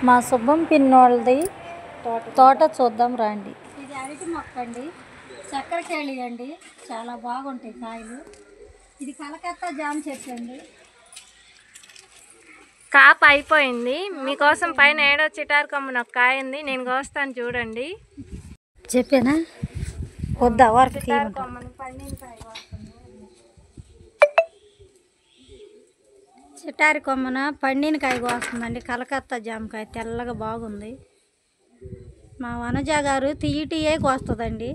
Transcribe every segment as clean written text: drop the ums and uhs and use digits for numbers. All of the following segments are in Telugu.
మా సుబ్బం పిన్నోళ్ళది తోట చూద్దాం రండి. ఇది అరటి మొక్క అండి, చక్కెరకేళి అండి, చాలా బాగుంటాయి కాయలు. ఇది కలకత్తా జామ చెట్టు అండి. కాపు అయిపోయింది. మీకోసం పైన ఏడో చిటారు కొమ్మను ఒక కాయ ఉంది, నేను కోస్తాను చూడండి. చెప్పానా వద్దా వరకు కొమ్మను పండిన కాయ చిటారి కొమ్మన పండిన కాయ కోస్తుందండి. కలకత్తా జామకాయ తెల్లగా బాగుంది. మా వనజ గారు తీయటియే కోస్తుందండి.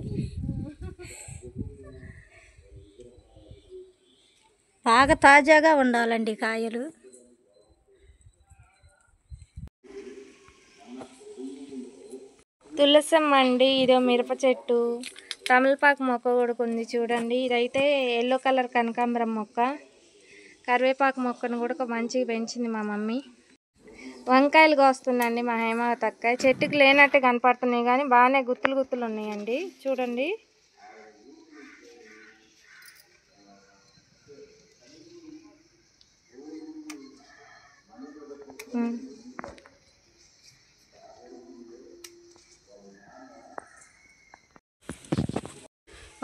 బాగా తాజాగా ఉండాలండి కాయలు. తులసమ్మ అండి, ఇదో మిరప చెట్టు, తమలపాకు మొక్క కూడా ఉంది చూడండి. ఇదైతే ఎల్లో కలర్ కనకాంబరం మొక్క. కరివేపాకు మొక్కను కూడా మంచిగా పెంచింది మా మమ్మీ. వంకాయలు కోస్తుందండి మా హేమావతి అక్క. చెట్టుకి లేనట్టు కనపడుతున్నాయి కానీ బాగానే గుత్తులు గుత్తులు ఉన్నాయండి చూడండి.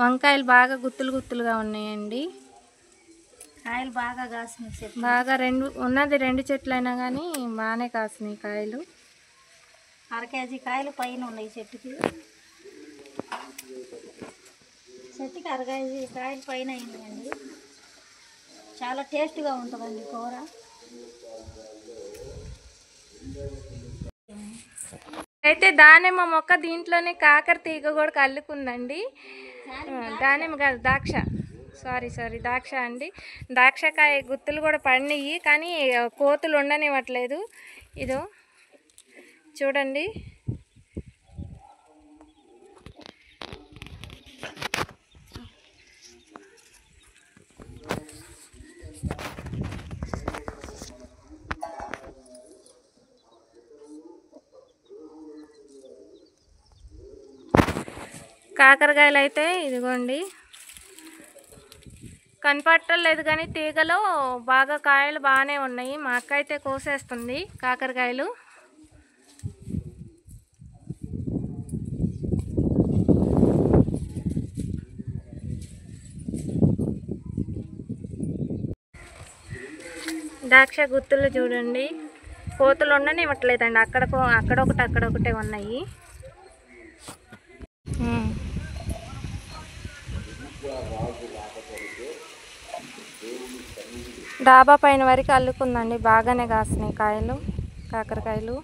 వంకాయలు బాగా గుత్తులు గుత్తులుగా ఉన్నాయండి. కాయలు బాగా కాసినాయి. బాగా రెండు చెట్లు అయినా కానీ బాగానే కాసినాయి కాయలు. 1/2 కేజీ కాయలు పైన ఉన్నాయి చెట్టుకి 1/2 కేజీ కాయలు పైన అయినాయండి. చాలా టేస్ట్గా ఉంటుందండి కూర. అయితే దానిమ్మ మొక్క దీంట్లోనే కాకర తీగ కూడా అల్లుకుందండి. దానిమ్మ కాదు, ద్రాక్ష అండి. ద్రాక్షకాయ గుత్తులు కూడా పడినాయి కానీ కోతులు ఉండనివ్వట్లేదు. ఇదో చూడండి. కాకరకాయలు అయితే ఇదిగోండి కనపట్టలేదు కానీ తీగలో బాగా కాయలు బాగానే ఉన్నాయి. మా అక్క అయితే కోసేస్తుంది కాకరకాయలు. ద్రాక్ష గుత్తులు చూడండి, కోతులు ఉండనివ్వట్లేదండి. అక్కడొకటే ఉన్నాయి. డాబా పైన వరకు అల్లుకుందండి. బాగానే కాసినాయి కాయలు, కాకరకాయలు.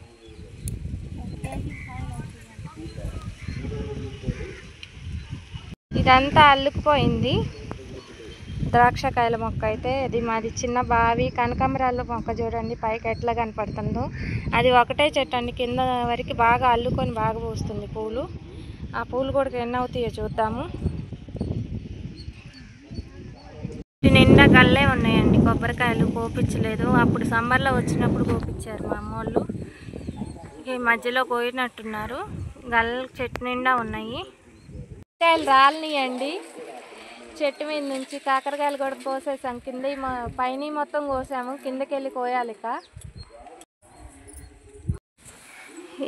ఇదంతా అల్లుకుపోయింది. ద్రాక్షకాయల మొక్క అయితే అది మాది చిన్న బావి. కనకాంబరాల మొక్క చూడండి పైకి ఎట్లా కనపడుతుందో. అది ఒకటే చెట్టు అండి, కింద వరకు బాగా అల్లుకొని బాగా పూస్తుంది పూలు. ఆ పూలు కూడా ఎన్ని అవుతాయో చూద్దాము. నిండా గల్లే ఉన్నాయండి కొబ్బరికాయలు. కోపించలేదు, అప్పుడు సమ్మర్లో వచ్చినప్పుడు కోపించారు మా అమ్మోళ్ళు. ఈ మధ్యలో కోయినట్టున్నారు. గల్ల చెట్టు నిండా ఉన్నాయి. కాయలు రాలినాయండి చెట్టు మీద నుంచి. కాకరకాయలు కూడా కోసేసాం. కింద పైన మొత్తం కోసాము, కిందకి వెళ్ళి కోయాలి. ఇక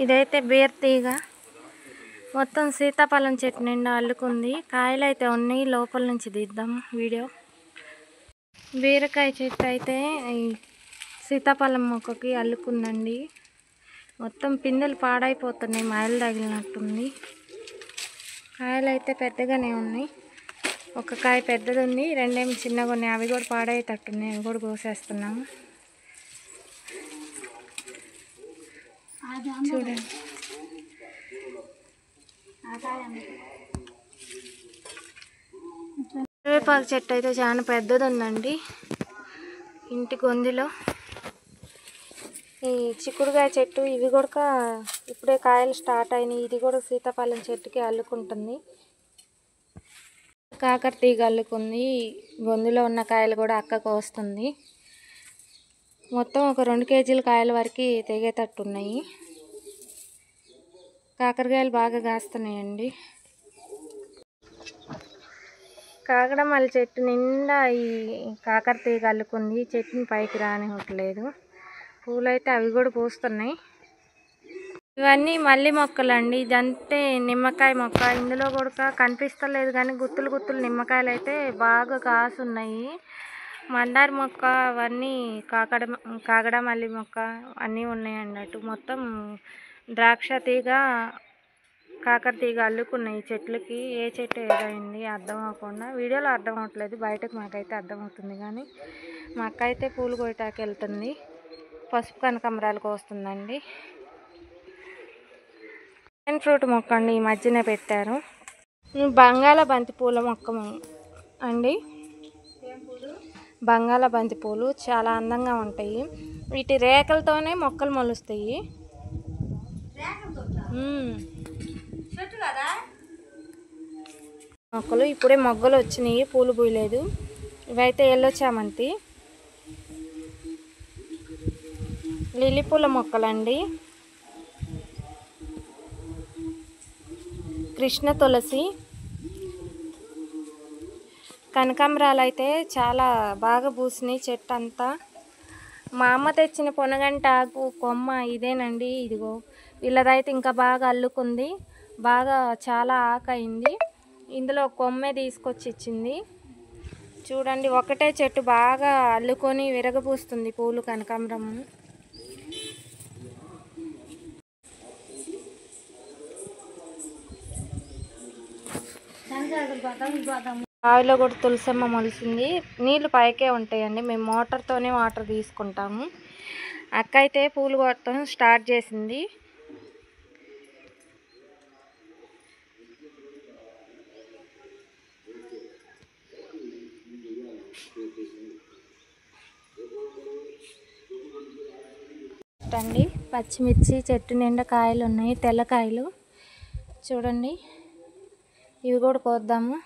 ఇదైతే బీరతీగ మొత్తం సీతాఫలం చెట్టు నిండా అల్లుకుంది. కాయలు అయితే ఉన్నాయి, లోపల నుంచి తీద్దాం వీడియో. బీరకాయ చెట్టు అయితే సీతాఫలం మొక్కకి అల్లుకుందండి. మొత్తం పిందెలు పాడైపోతున్నాయి, మాయలు తగిలినట్టుంది. కాయలు అయితే పెద్దగానే ఉన్నాయి. ఒక కాయ పెద్దది ఉంది, రెండేమో చిన్నగా ఉన్నాయి. అవి కూడా పాడైతట్టున్నాయి, అవి కూడా కోసేస్తున్నాము. చూడండి. కరివేపాకు చెట్టు అయితే చాలా పెద్దది ఉందండి ఇంటి గొంతులో. ఈ చిక్కుడుకాయ చెట్టు ఇవి కూడా ఇప్పుడే కాయలు స్టార్ట్ అయినాయి. ఇది కూడా సీతాఫలం చెట్టుకి అల్లుకుంటుంది. కాకర తీగ అల్లుకుంది. గొంతులో ఉన్న కాయలు కూడా అక్కకు వస్తుంది. మొత్తం ఒక 2 కేజీల కాయల వరకు తెగేటట్టున్నాయి. కాకరకాయలు బాగా కాస్తున్నాయండి. కాకడమల్లి చెట్టు నిండా ఈ కాకర తీగ అల్లుకుంది. చెట్టుని పైకి రానివ్వట్లేదు. పూలు అయితే అవి కూడా పూస్తున్నాయి. ఇవన్నీ మల్లి మొక్కలండి. ఇదంటే నిమ్మకాయ మొక్క. ఇందులో కూడా కనిపిస్తలేదు కానీ గుత్తులు గుత్తులు నిమ్మకాయలు అయితే బాగా కాసున్నాయి. మందార మొక్క అవన్నీ కాగడ మల్లి మొక్క అన్నీ ఉన్నాయి అన్నట్టు. మొత్తం ద్రాక్ష తీగ కాకర తీగ అల్లుకున్నాయి చెట్లకి. ఏ చెట్టు ఏదైంది అర్థం అవ్వకుండా, వీడియోలో అర్థం అవ్వట్లేదు, బయటకు మాకైతే అర్థమవుతుంది. కానీ మా అక్క అయితే పూలు కోయటానికి వెళ్తుంది. పసుపు కనకాంబరాలకు వస్తుందండి. ఫ్రూట్ మొక్క అండి, ఈ మధ్యనే పెట్టారు. బంగాళాబంతి పూల మొక్క అండి. బంగాళాబంతి పూలు చాలా అందంగా ఉంటాయి. వీటి రేకలతోనే మొక్కలు మొలుస్తాయి. మొక్కలు ఇప్పుడే మొగ్గలు వచ్చినాయి, పూలు పూయలేదు. ఇవైతే ఎల్లో చామంతి. లిల్లీ పూల మొక్కలండి. కృష్ణ తులసి, కనకాంబరాలు అయితే చాలా బాగా పూసినాయి చెట్టు అంతా. మా అమ్మ తెచ్చిన పొనగంట ఆకు కొమ్మ ఇదేనండి. ఇదిగో వీళ్ళదైతే ఇంకా బాగా అల్లుకుంది, బాగా చాలా ఆకు అయింది. ఇందులో కొమ్మే తీసుకొచ్చి ఇచ్చింది. చూడండి, ఒకటే చెట్టు బాగా అల్లుకొని విరగపూస్తుంది పూలు, కనకాంబరం. బావిలో కూడా తులసమ్మ మొలిసింది. నీళ్ళు పైకే ఉంటాయండి. మేము మోటార్తోనే వాటర్ తీసుకుంటాము. అక్క అయితే పూలు కొట్టడం స్టార్ట్ చేసింది. అండి పచ్చిమిర్చి చెట్టు నిండా కాయలు ఉన్నాయి, తెల్లకాయలు. చూడండి, ఇవి కూడా కోద్దాము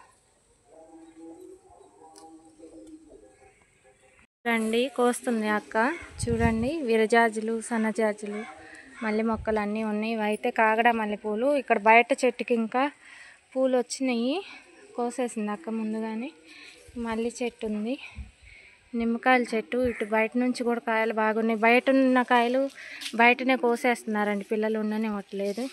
రండి. కోస్తుంది అక్క. చూడండి, విరజాజులు, సన్నజాజులు, మల్లె మొక్కలు అన్నీ ఉన్నాయి. ఇవి అయితే కాగడ మల్లెపూలు. ఇక్కడ బయట చెట్టుకి ఇంకా పూలు వచ్చినాయి, కోసేసింది అక్క ముందుగానే. మల్లి చెట్టు ఉంది, నిమ్మకాయల చెట్టు. ఇటు బయట నుంచి కూడా కాయలు బాగున్నాయి. బయట ఉన్న కాయలు బయటనే కోసేస్తున్నారండి, పిల్లలు ఉండనివ్వట్లేదు.